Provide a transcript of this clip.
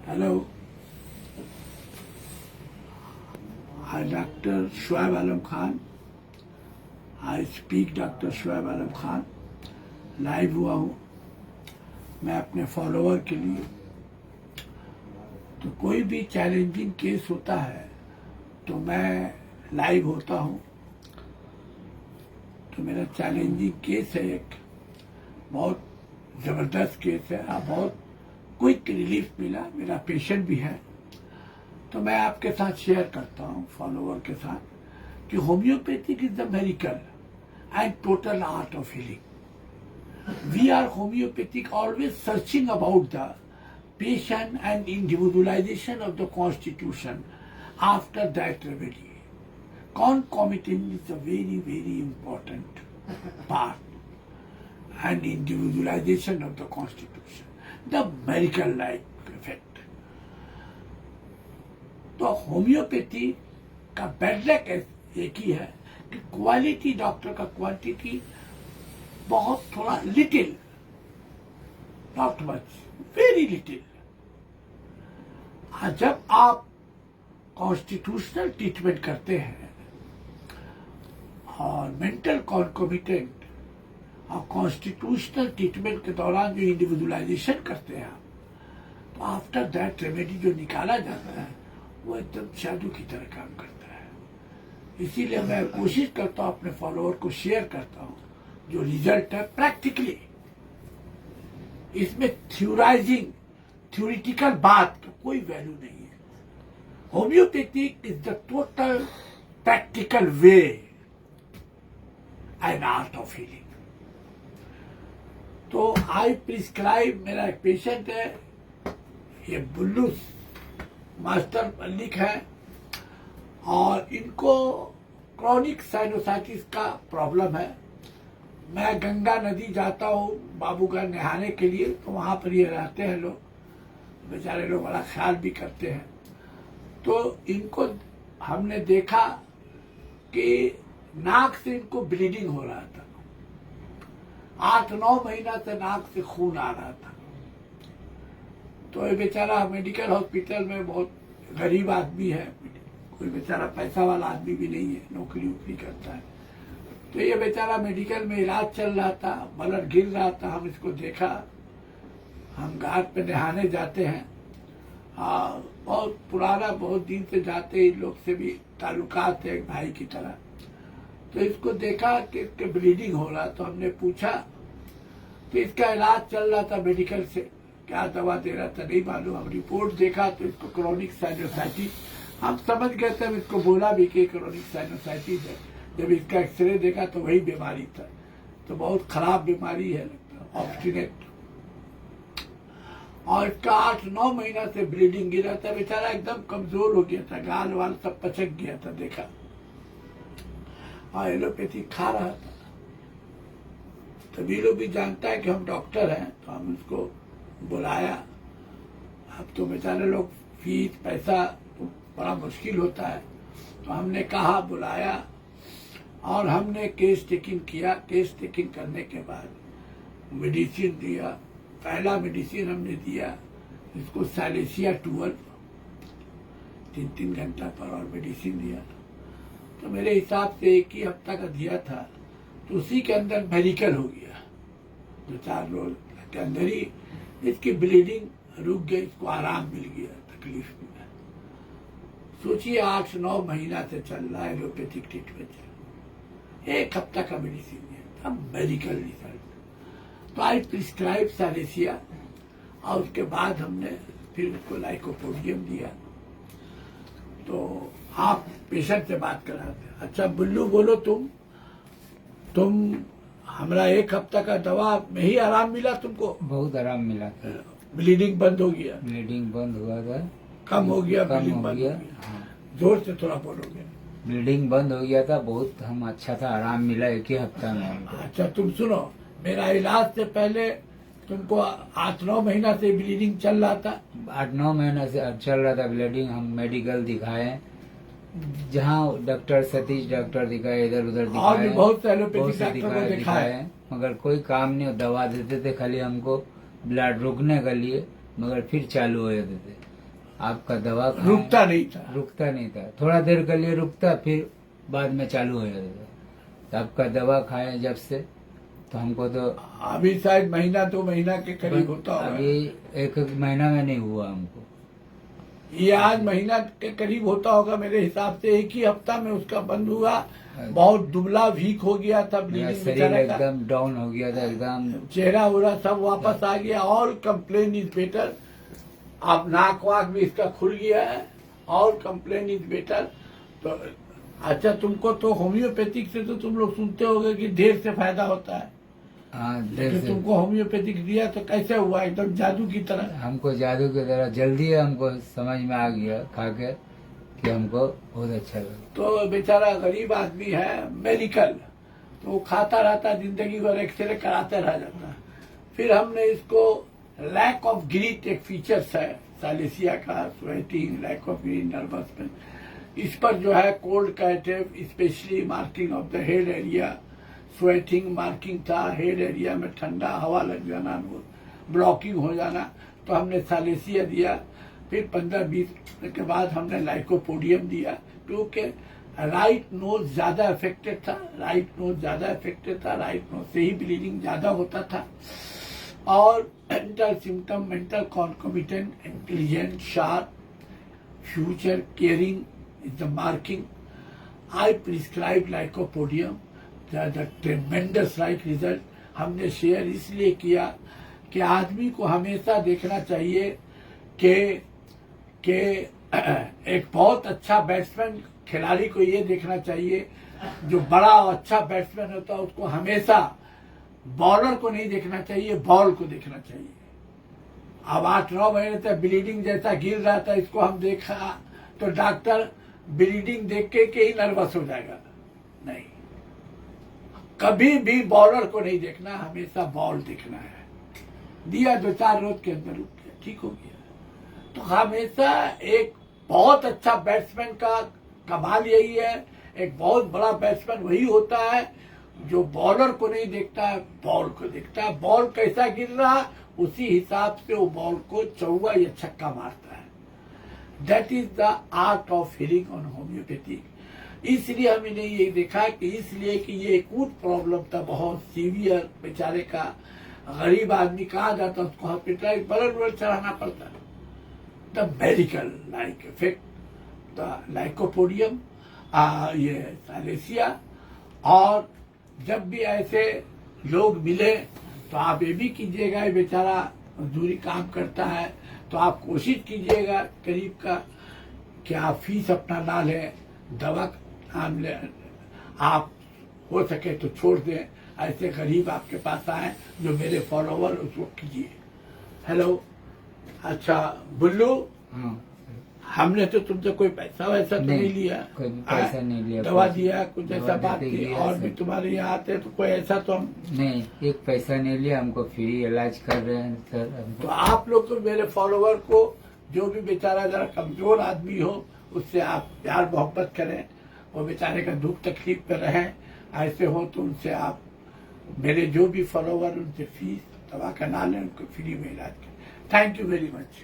Hello, I Dr. Shoaib Alam Khan. I speak Dr. Shoaib Alam Khan. Live हुआ हूँ मैं अपने follower के लिए। तो कोई भी चैलेंजिंग केस होता है तो मैं लाइव होता हूँ। तो मेरा चैलेंजिंग केस है, एक बहुत ज़बरदस्त केस है और बहुत क्विक रिलीफ मिला। मेरा पेशेंट भी है, तो मैं आपके साथ शेयर करता हूँ फॉलोअर के साथ कि homeopathic is the medical and total art of healing. We are homeopathic always searching about the patient and individualization of the constitution after that remedy. Concomitant is a very, very important part and individualization of the constitution, the medical like effect. तो homeopathy का bad luck एक ही है कि quality doctor का quantity बहुत थोड़ा, little, not much, very little. जब आप कॉन्स्टिट्यूशनल ट्रीटमेंट करते हैं और मेंटल कॉन्कोमिटेंट और कॉन्स्टिट्यूशनल ट्रीटमेंट के दौरान जो इंडिविजुअलाइजेशन करते हैं आप, तो आफ्टर दैट रेमेडी जो निकाला जाता है वो एकदम जादू की तरह काम करता है। इसीलिए मैं कोशिश करता हूँ अपने फॉलोअर को शेयर करता हूँ जो रिजल्ट है प्रैक्टिकली। इसमें थ्योराइजिंग, थ्योरिटिकल बात का कोई वैल्यू नहीं है। Homeopathic is the total practical way and art of healing. तो आई प्रिस्क्राइब, मेरा एक पेशेंट है, ये बुल्लू मास्टर मल्लिक है और इनको क्रॉनिक साइनोसाइटिस का प्रॉब्लम है। मैं गंगा नदी जाता हूँ बाबूगढ़ नहाने के लिए, तो वहाँ पर ये रहते हैं लोग, बेचारे लोग बड़ा ख्याल भी करते हैं। तो इनको हमने देखा कि नाक से इनको ब्लीडिंग हो रहा था, 8-9 महीना से नाक से खून आ रहा था। तो ये बेचारा मेडिकल हॉस्पिटल में बहुत गरीब आदमी है, कोई बेचारा पैसा वाला आदमी भी नहीं है, नौकरी वोकरी करता है। तो ये बेचारा मेडिकल में इलाज चल रहा था, ब्लड गिर रहा था। हम इसको देखा, हम घाट पे नहाने जाते हैं, बहुत पुराना, बहुत दिन से जाते, इन लोग से भी ताल्लुकात है एक भाई की तरह। तो इसको देखा कि इसके ब्लीडिंग हो रहा, तो हमने पूछा कि इसका इलाज चल रहा था मेडिकल से, क्या दवा दे रहा था नहीं मालूम। हम रिपोर्ट देखा तो इसको क्रोनिक साइनोसाइटिस, हम समझ गए थे, हम इसको बोला भी कि क्रोनिक साइनोसाइटिस है। जब इसका एक्सरे देखा तो वही बीमारी था। तो बहुत खराब बीमारी है, ऑब्स्टिनेट, और इसका 8-9 महीना से ब्लीडिंग गिरा था। बेचारा एकदम कमजोर हो गया था, गाल वाल सब पचक गया था, देखा, और एलोपैथी खा रहा था। तभी लोग भी जानता है कि हम डॉक्टर हैं, तो हम उसको बुलाया। अब तो बेचारे लोग फीस पैसा तो बड़ा मुश्किल होता है, तो हमने कहा, बुलाया और हमने केस टेकिंग किया। केस टेकिंग करने के बाद मेडिसिन दिया। पहला मेडिसिन हमने दिया इसको सैलेसिया 12, 3-3 घंटा पर, और मेडिसिन दिया। तो मेरे हिसाब से 1 ही हफ्ता का दिया था, तो उसी के अंदर मेडिकल हो गया। 2-4 रोज के अंदर ही इसकी ब्लीडिंग रुक गई, इसको आराम मिल गया, तकलीफ मिला। सोचिए 8-9 महीना से चल रहा है एलोपैथिक ट्रीटमेंट, 1 हफ्ता का मेडिसिन दिया, अब मेडिकल रिजल्ट। तो आई प्रिस्क्राइब सैलेसिया, और उसके बाद हमने फिर उसको लाइकोपोडियम दिया। तो आप पेशेंट से बात कराते। अच्छा बुल्लू, बोलो, तुम हमारा 1 हफ्ता का दवा में ही आराम मिला तुमको? बहुत आराम मिला था। ब्लीडिंग बंद हो गया? ब्लीडिंग बंद हुआ था, कम हो गया? कम ब्लीडिंग हो बंद गया। हो गया? हाँ। जोर से थोड़ा बोलोगे। ब्लीडिंग बंद हो गया था, बहुत हम अच्छा था, आराम मिला 1 ही हफ्ता में हमको। अच्छा तुम सुनो, मेरा इलाज से पहले तुमको 8-9 महीना से ब्लीडिंग चल रहा था? 8-9 महीना से चल रहा था ब्लीडिंग। हम मेडिकल दिखाए, जहाँ डॉक्टर सतीश डॉक्टर दिखाए, इधर उधर और भी दिखाए, बहुत से एलोपैथिक डॉक्टर को दिखाए, मगर कोई काम नहीं। दवा देते थे खाली हमको ब्लड रुकने के लिए, मगर फिर चालू हो जाते थे। आपका दवा खाएं, रुकता नहीं था। थोड़ा देर के लिए रुकता, फिर बाद में चालू हो जाता था। तो आपका दवा खाएं जब से, तो हमको तो अभी शायद महीना 2 महीना के करीब होता होगा। अभी 1 महीना में नहीं हुआ हमको। ये आज महीना के करीब होता होगा मेरे हिसाब से। 1 ही हफ्ता में उसका बंद हुआ। बहुत दुबला वीक हो गया था, मेरा ब्लीडिंग शरीर एकदम डाउन हो गया था, एकदम चेहरा उरा सब वापस आ गया। All complain is better. अब नाक वाक भी इसका खुल गया है। All complain is better. तो अच्छा, तुमको तो होम्योपैथिक से तो तुम लोग सुनते होगे कि देर से फायदा होता है। हाँ, देर लेकिन से तुमको होम्योपैथिक दिया तो कैसे हुआ? एकदम जादू की तरह। हमको जादू की तरह जल्दी हमको समझ में आ गया खा के कि हमको बहुत अच्छा लगा। तो बेचारा गरीब आदमी है, मेडिकल तो वो खाता रहता जिंदगी भर, एक्सरे कराते रह जाता। फिर हमने इसको लैक ऑफ ग्रीथ, एक फीचर्स है सालिसिया का, sweating, lack of breath, nervousness, इस पर जो है कोल्ड कैटेव, specially marking of the head area, sweating marking था, हेड एरिया में ठंडा हवा लग जाना, ब्लॉकिंग हो जाना, तो हमने सालिसिया दिया। फिर 15-20 के बाद हमने लाइकोपोडियम दिया, क्योंकि राइट नोज ज्यादा अफेक्टेड था। राइट नोज से ही ब्लीडिंग ज्यादा होता था। और mental symptom, mental concomitant, intelligent, sharp, future caring is the marking. I prescribe lycopodium, the ट्रेमेंडस right result. हमने शेयर इसलिए किया कि आदमी को हमेशा देखना चाहिए कि एक बहुत अच्छा बैट्समैन, खिलाड़ी को ये देखना चाहिए, जो बड़ा और अच्छा बैट्समैन होता है उसको हमेशा बॉलर को नहीं देखना चाहिए, बॉल को देखना चाहिए। अब 8-9 महीने तक ब्लीडिंग जैसा गिर रहा था, इसको हम देखा तो डॉक्टर ब्लीडिंग देख के ही नर्वस हो जाएगा। नहीं, कभी भी बॉलर को नहीं देखना, हमेशा बॉल देखना है। दिया 2-4 रोज के अंदर रुक गया, ठीक हो गया। तो हमेशा एक बहुत अच्छा बैट्समैन का कमाल यही है, एक बहुत बड़ा बैट्समैन वही होता है जो बॉलर को नहीं देखता है, बॉल को देखता है। बॉल कैसा गिर रहा, उसी हिसाब से वो बॉल को चौका या छक्का मारता है। That is the art of healing on homeopathic. इसलिए हमने ये देखा कि इसलिए कि ये एकूट प्रॉब्लम था, बहुत सीवियर, बेचारे का गरीब आदमी कहा जाता, उसको हॉस्पिटलाइज ब्लड चढ़ाना पड़ता। The medical like effect, the lycopodium, ये सालिसिया। और जब भी ऐसे लोग मिले तो आप ये भी कीजिएगा, ये बेचारा मजदूरी काम करता है, तो आप कोशिश कीजिएगा करीब का कि आप फीस अपना ना लें, दवा नाम ले, आप हो सके तो छोड़ दें। ऐसे गरीब आपके पास आए जो मेरे फॉलोवर, उसको कीजिए। हेलो, अच्छा बुल्लू, हमने तो तुमसे कोई पैसा वैसा तो नहीं लिया, कोई पैसा नहीं लिया, दवा दिया, कुछ ऐसा बात की। और भी तुम्हारे यहाँ आते तो कोई ऐसा तो हम नहीं, एक पैसा नहीं लिया, हमको फ्री इलाज कर रहे हैं सर। तो आप लोग को, मेरे फॉलोवर को, जो भी बेचारा जरा कमजोर आदमी हो, उससे आप प्यार मोहब्बत करें, वो बेचारे का दुख तकलीफ में रहें। ऐसे हो तो उनसे आप, मेरे जो भी फॉलोवर, उनसे फीस दवा का ना लें, उनको फ्री में इलाज करें। Thank you very much.